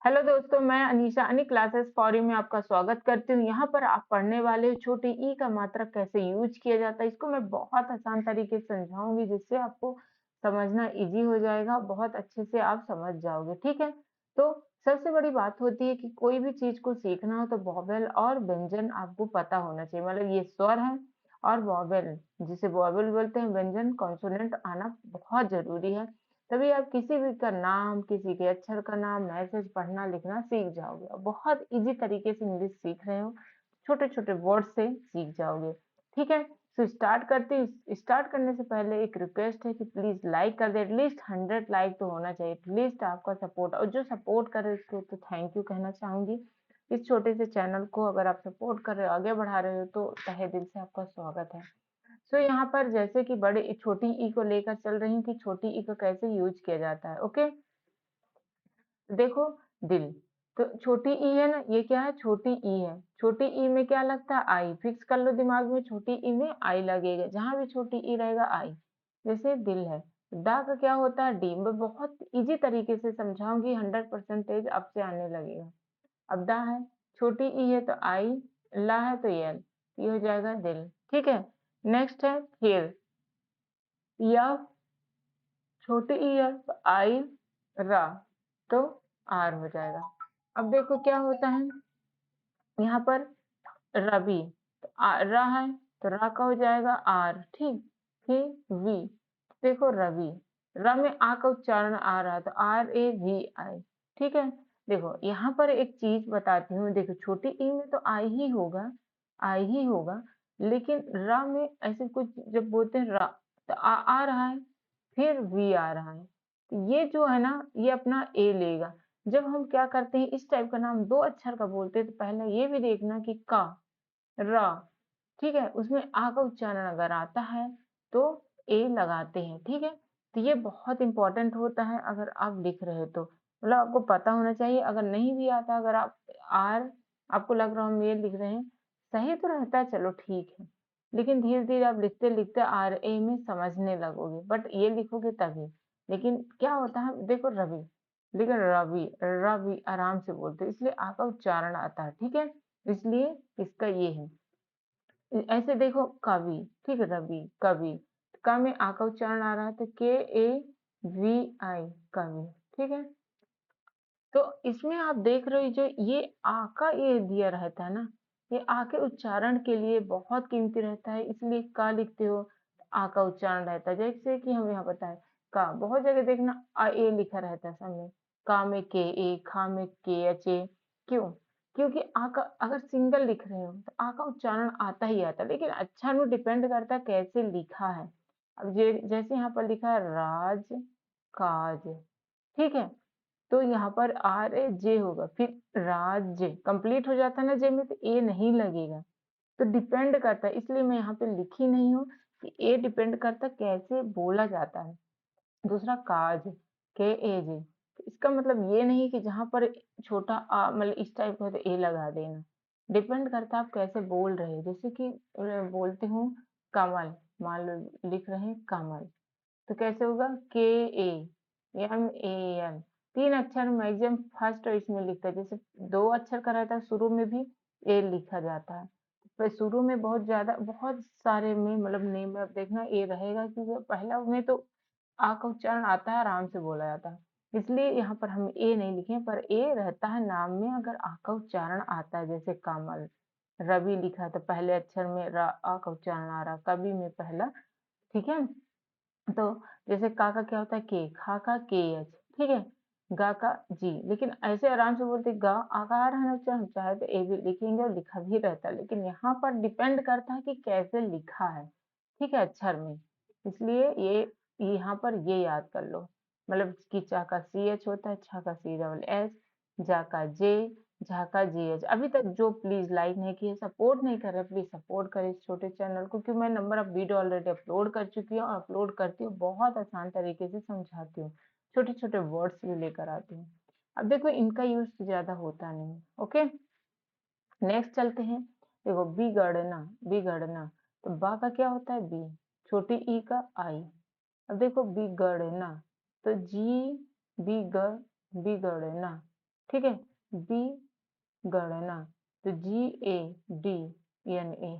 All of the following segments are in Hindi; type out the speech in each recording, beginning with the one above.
हेलो दोस्तों, मैं अनीशा अनी क्लासेस फॉर यू में आपका स्वागत करती हूँ। यहाँ पर आप पढ़ने वाले हो छोटे ई का मात्रक कैसे यूज किया जाता है। इसको मैं बहुत आसान तरीके से समझाऊंगी जिससे आपको समझना इजी हो जाएगा, बहुत अच्छे से आप समझ जाओगे। ठीक है, तो सबसे बड़ी बात होती है कि कोई भी चीज को सीखना हो तो वॉवेल और व्यंजन आपको पता होना चाहिए। मतलब ये स्वर है और वॉवेल, जिसे वॉवेल बोलते हैं, व्यंजन कॉन्सोनेंट आना बहुत जरूरी है। तभी आप किसी भी का नाम, किसी के अक्षर का नाम, मैसेज पढ़ना लिखना सीख जाओगे और बहुत इजी तरीके से इंग्लिश सीख रहे हो, छोटे छोटे वर्ड से सीख जाओगे। ठीक है, तो स्टार्ट करते हैं। स्टार्ट करने से पहले एक रिक्वेस्ट है कि प्लीज लाइक कर दे। एटलीस्ट 100 लाइक तो होना चाहिए, एटलीस्ट आपका सपोर्ट। और जो सपोर्ट कर रहे हो उसको तो थैंक यू कहना चाहूंगी। इस छोटे से चैनल को अगर आप सपोर्ट कर रहे हो, आगे बढ़ा रहे हो, तो तहे दिल से आपका स्वागत है। सो यहाँ पर जैसे कि बड़े छोटी ई को लेकर चल रही हूँ कि छोटी ई को कैसे यूज किया जाता है। ओके, देखो, दिल। तो छोटी ई है ना, ये क्या है, छोटी ई है। छोटी ई में क्या लगता है, आई। फिक्स कर लो दिमाग में, छोटी ई में आई लगेगा, जहां भी छोटी ई रहेगा आई। जैसे दिल है, दा का क्या होता है, डी। मैं बहुत इजी तरीके से समझाऊंगी, 100% अब से आने लगेगा। अब दा है, छोटी ई है तो आई, ला है तो एल, ये हो जाएगा दिल। ठीक है, नेक्स्ट है फिर, या छोटी ई है तो आई, रा, तो आर हो जाएगा। अब देखो क्या होता है यहाँ पर, रवि। तो रा है तो रा का हो जाएगा आर। ठीक, फिर वी। देखो रवि, र में आ का उच्चारण आ रहा है तो आर ए वी आई। ठीक है, देखो यहाँ पर एक चीज बताती हूँ। देखो छोटी ई में तो आई ही होगा, आई ही होगा। लेकिन रा में ऐसे कुछ जब बोलते हैं रा, तो आ रहा है, फिर वी आ रहा है, तो ये जो है ना, ये अपना ए लेगा। जब हम क्या करते हैं, इस टाइप का नाम दो अक्षर का बोलते हैं, तो पहले ये भी देखना कि का, रा, ठीक है, उसमें आ का उच्चारण अगर आता है तो ए लगाते हैं। ठीक है, तो ये बहुत इंपॉर्टेंट होता है अगर आप लिख रहे हो तो, मतलब आपको पता होना चाहिए। अगर नहीं भी आता, अगर आप आर, आपको लग रहा हम ये लिख रहे हैं, सही तो रहता है, चलो ठीक है, लेकिन धीरे धीरे आप लिखते लिखते आर ए में समझने लगोगे, बट ये लिखोगे तभी। लेकिन क्या होता है, देखो रवि, लेकिन रवि, रवि आराम से बोलते हैं, इसलिए आ का उच्चारण आता है। ठीक है, इसलिए इसका ये है। ऐसे देखो कवि, ठीक है, रवि, कवि, क में आ का उच्चारण आ रहा है तो के ए वी आई, कवि। ठीक है, तो इसमें आप देख रहे हो जो ये आ का ये दिया रहता है ना, ये आ के उच्चारण के लिए बहुत कीमती रहता है, इसलिए का लिखते हो तो आ का उच्चारण रहता है। जैसे कि हम यहाँ बताए, का बहुत जगह देखना आ ए लिखा रहता है सामने, का में के ए, खा में के एच ए। क्यों? क्योंकि आ का अगर सिंगल लिख रहे हो तो आ का उच्चारण आता ही आता है, लेकिन अक्षर में डिपेंड करता है कैसे लिखा है। अब जैसे यहाँ पर लिखा है राज काज, ठीक है, तो यहाँ पर आर ए जे होगा, फिर राज्य कंप्लीट हो जाता है ना जे में, तो ए नहीं लगेगा। तो डिपेंड करता है, इसलिए मैं यहाँ पे लिखी नहीं हूँ कि ए डिपेंड करता है कैसे बोला जाता है। दूसरा काज, के ए जे, तो इसका मतलब ये नहीं कि जहां पर छोटा आ मतलब इस टाइप का, तो ए लगा देना। डिपेंड करता है आप कैसे बोल रहे हो। जैसे कि बोलते हूँ कमल, मान लो लिख रहे हैं कमल, तो कैसे होगा, के ए एम ए एल, तीन अक्षर मैक्सिमम फर्स्ट इसमें लिखता है। जैसे दो अक्षर का रहता है शुरू में भी ए लिखा जाता है, पर शुरू में बहुत ज्यादा, बहुत सारे में मतलब नेम में आप देखना ए रहेगा, क्योंकि पहला में तो आ का उच्चारण आता है, आराम से बोला जाता है, इसलिए यहाँ पर हम ए नहीं लिखे, पर ए रहता है नाम में अगर आ का उच्चारण आता है। जैसे कमल, रवि लिखा है तो पहले अक्षर में आ का उच्चारण आ रहा, कवि में पहला। ठीक है, तो जैसे का क्या होता है, के, खा का के एच, ठीक है, गा का जी, लेकिन ऐसे आराम से बोलते गा, आकार है ना उच्चारण, चाहे तो ए भी लिखेंगे और लिखा भी रहता है, लेकिन यहाँ पर डिपेंड करता है कि कैसे लिखा है। ठीक है, अक्षर में, इसलिए ये यहाँ पर ये याद कर लो। मतलब कि चा का सी एच होता है, छा का सी डबल एच, जा का जे, झा का जी एच। अभी तक जो प्लीज लाइक नहीं किए, सपोर्ट नहीं कर रहे, प्लीज सपोर्ट करें इस छोटे चैनल को, क्योंकि मैं number of video already upload कर चुकी हूँ, अपलोड करती हूँ, बहुत आसान तरीके से समझाती हूँ, छोटे छोटे वर्ड्स भी लेकर आती हूँ। अब देखो इनका यूज ज्यादा होता नहीं है। ओके, नेक्स्ट चलते हैं। देखो बिगड़ना, बिगड़ना, तो बा का क्या होता है, बी, छोटी ई का आई। अब देखो बिगड़ना, तो जी, बिगड़, बिगड़ना, ठीक है। बी गणना, तो GADNA,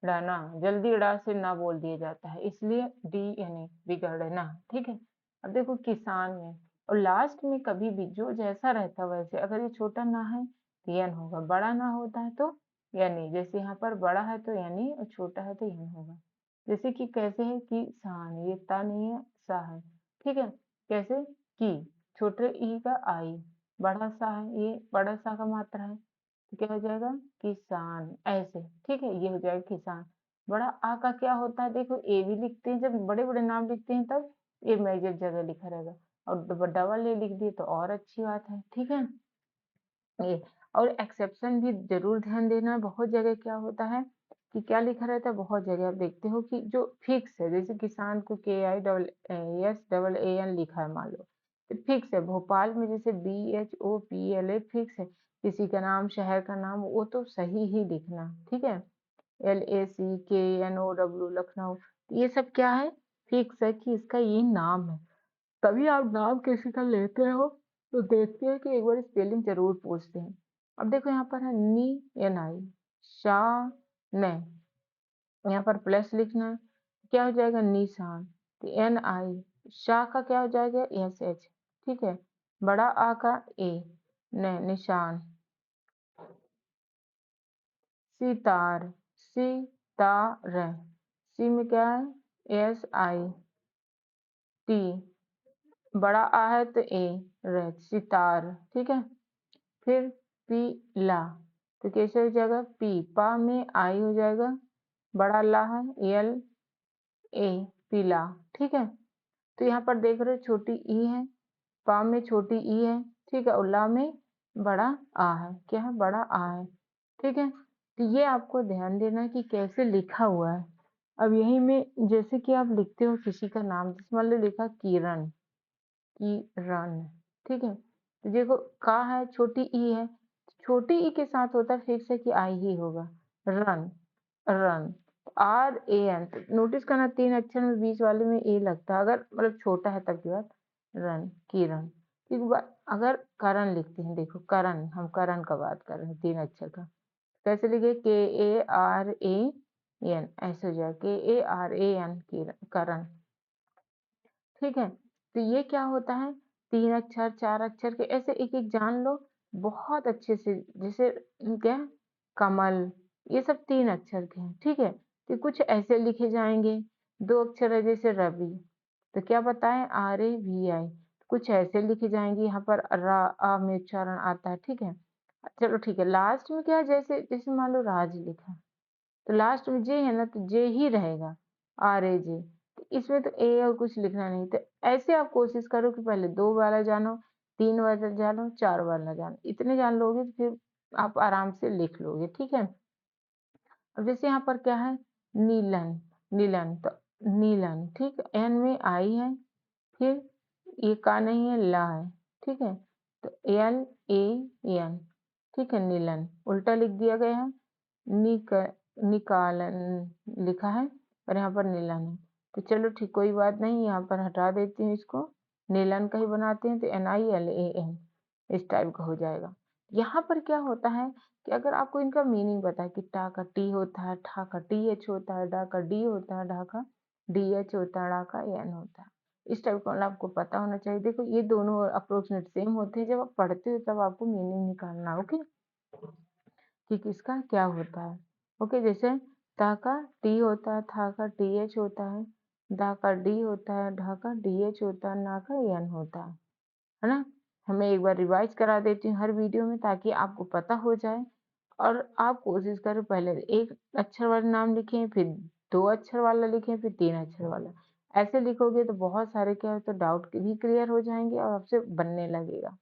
डाना, जल्दी ड़ा से ना बोल दिया जाता है, इसलिए DNA विगड़ना। ठीक है। अब देखो किसान में, और लास्ट में कभी भी जो जैसा रहता वैसे, अगर ये छोटा ना है तो यन होगा, बड़ा ना होता है तो यानी, जैसे यहाँ पर बड़ा है तो यानी और छोटा है तो यन होगा। जैसे कि कैसे है किसान, ये ता नहीं है सा है। ठीक है। कैसे की, छोटे ई का आई, बड़ा सा है, ये बड़ा सा का मात्रा है, तो क्या हो जाएगा किसान, ऐसे। ठीक है, ये हो जाएगा किसान। बड़ा आ का क्या होता है, देखो ए भी लिखते हैं, जब बड़े बड़े नाम लिखते हैं तब ए मेजर जगह लिखा रहेगा, और डबल ए लिख दिए तो और अच्छी बात है। ठीक है। ये, और एक्सेप्शन भी जरूर ध्यान देना, बहुत जगह क्या होता है कि क्या लिखा रहता है, बहुत जगह आप देखते हो कि जो फिक्स है, जैसे किसान को KISSAN लिखा है मान लो, तो फिक्स है। भोपाल में जैसे BHOPLA फिक्स है, किसी का नाम, शहर का नाम, वो तो सही ही लिखना। ठीक है। LACKNOW लखनऊ, ये सब क्या है, फिक्स है कि इसका ये नाम है। कभी आप नाम किसी का लेते हो तो देखते हैं कि एक बार स्पेलिंग जरूर पूछते हैं। अब देखो यहाँ पर है नी, NI, शाह, ने, यहाँ पर प्लस लिखना है, क्या हो जाएगा निशान, तो NI, शाह का क्या हो जाएगा SH। ठीक है। बड़ा आ का ए, ने, निशान, सितार, सितार, सी में क्या है SIT, बड़ा आ है तो ए, सितार। ठीक है। फिर पीला, तो कैसे हो जाएगा पी, पा में आई हो जाएगा, बड़ा ला है LA, पीला। ठीक है। तो यहाँ पर देख रहे हो छोटी ई है, पा में छोटी ई है, ठीक है, और ला में बड़ा आ है, क्या है बड़ा आ है। ठीक है। तो ये आपको ध्यान देना है कि कैसे लिखा हुआ है। अब यही में जैसे कि आप लिखते हो किसी का नाम, जैसे मान लो लिखा किरण, किरण। ठीक है। तो देखो का है, छोटी ई है, छोटी ई के साथ होता है फिक्स है कि आई ही होगा, रन, रन, RAN। नोटिस करना 3 अक्षर में बीच वाले में ए लगता है, अगर मतलब छोटा है तब की बात, रन, किरण। एक बार अगर करण लिखते हैं, देखो करण, हम करण का बात कर रहे हैं 3 अक्षर का, कैसे लिखे KARAN, ऐसे हो जाए KARAN, करण। ठीक है। तो ये क्या होता है, 3 अक्षर 4 अक्षर के ऐसे एक एक जान लो बहुत अच्छे से, जैसे क्या, कमल, ये सब 3 अक्षर के हैं। ठीक है। तो कुछ ऐसे लिखे जाएंगे, 2 अक्षर है जैसे रवि, तो क्या बताएं RAVI, कुछ ऐसे लिखे जाएंगे, यहाँ पर रा आ में उच्चारण आता है। ठीक है। चलो ठीक है, लास्ट में क्या है, जैसे जैसे मान लो राज लिखा, तो लास्ट में जे है ना, तो जे ही रहेगा, RAJ। इसमें तो ए और कुछ लिखना नहीं, तो ऐसे आप कोशिश करो कि पहले 2 वाला जानो, 3 वाला जानो, 4 वाला जानो, इतने जान लोगे तो फिर आप आराम से लिख लोगे। ठीक है। अब जैसे यहाँ पर क्या है, नीलन, नीलन, तो नीलन, ठीक, एन में आई है, फिर ये का नहीं है, ला है। ठीक है। तो LAN, ठीक है, नीलन, उल्टा लिख दिया गया है, निक निकालन लिखा है, और यहाँ पर नीलन है। तो चलो ठीक, कोई बात नहीं, यहाँ पर हटा देती हूँ इसको, नीलन का ही बनाते हैं, तो NILAN इस टाइप का हो जाएगा। यहाँ पर क्या होता है कि अगर आपको इनका मीनिंग पता है कि टा का टी होता है, ठा का TH होता है, डा का डी होता है, ढा का DH होता है, ड़ा का एन होता है, इस टाइप का मतलब आपको पता होना चाहिए। देखो ये दोनों अप्रोक्सीमेट सेम होते हैं, जब आप पढ़ते हो तब आपको मीनिंग निकालना। ओके, कि किसका क्या होता है। ओके, जैसे ता का टी होता है, था का TH होता है, दा का डी होता है, ढा का DH होता है, ना का एन होता है ना। हमें एक बार रिवाइज करा देती हूँ हर वीडियो में, ताकि आपको पता हो जाए, और आप कोशिश करें पहले 1 अक्षर वाला नाम लिखें, फिर 2 अक्षर वाला लिखें, फिर 3 अक्षर वाला। ऐसे लिखोगे तो बहुत सारे क्या होता है, डाउट भी क्लियर हो जाएंगे और आपसे बनने लगेगा।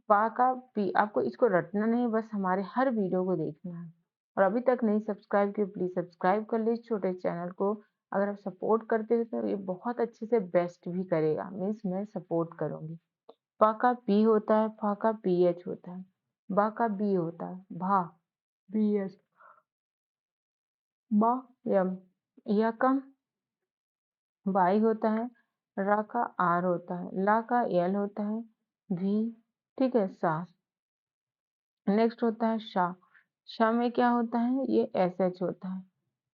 पा का पी, आपको इसको रटना नहीं, बस हमारे हर वीडियो को देखना है। और अभी तक नहीं सब्सक्राइब किया, प्लीज सब्सक्राइब कर लीजिए छोटे चैनल को। अगर आप सपोर्ट करते हो तो ये बहुत अच्छे से बेस्ट भी करेगा, मीन्स मैं सपोर्ट करूंगी। पा का पी होता है, फा का PH होता है, बा का बी होता है, भा BH, बा यम, या का वाई होता है, रा का आर होता है, ला का एल होता है, भी, ठीक है, सा। नेक्स्ट होता है शा। शा में क्या होता है? ये एसएच होता है।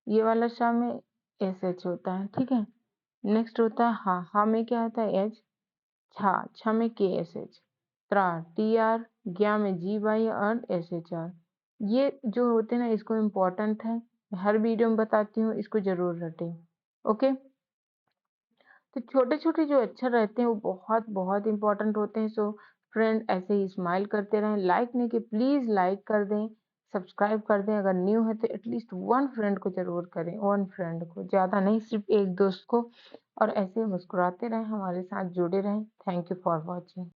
ये वाला शा में एसएच होता है, ठीक है। नेक्स्ट होता है हा। हा में क्या होता है? एच। छा। छा में के एस एच। त्रा टी आर। ज्ञा में जी वाई और एस एच आर। ये जो होते हैं ना, इसको इम्पोर्टेंट है, हर वीडियो में बताती हूँ, इसको जरूर रटें। ओके। तो छोटे-छोटे जो अक्षर रहते हैं वो बहुत बहुत इम्पोर्टेंट होते हैं। सो फ्रेंड, ऐसे ही स्माइल करते रहें। लाइक नहीं किए प्लीज़ लाइक कर दें, सब्सक्राइब कर दें। अगर न्यू है तो एटलीस्ट 1 फ्रेंड को ज़रूर करें, 1 फ्रेंड को, ज़्यादा नहीं, सिर्फ एक दोस्त को। और ऐसे मुस्कुराते रहें, हमारे साथ जुड़े रहें। Thank you for watching.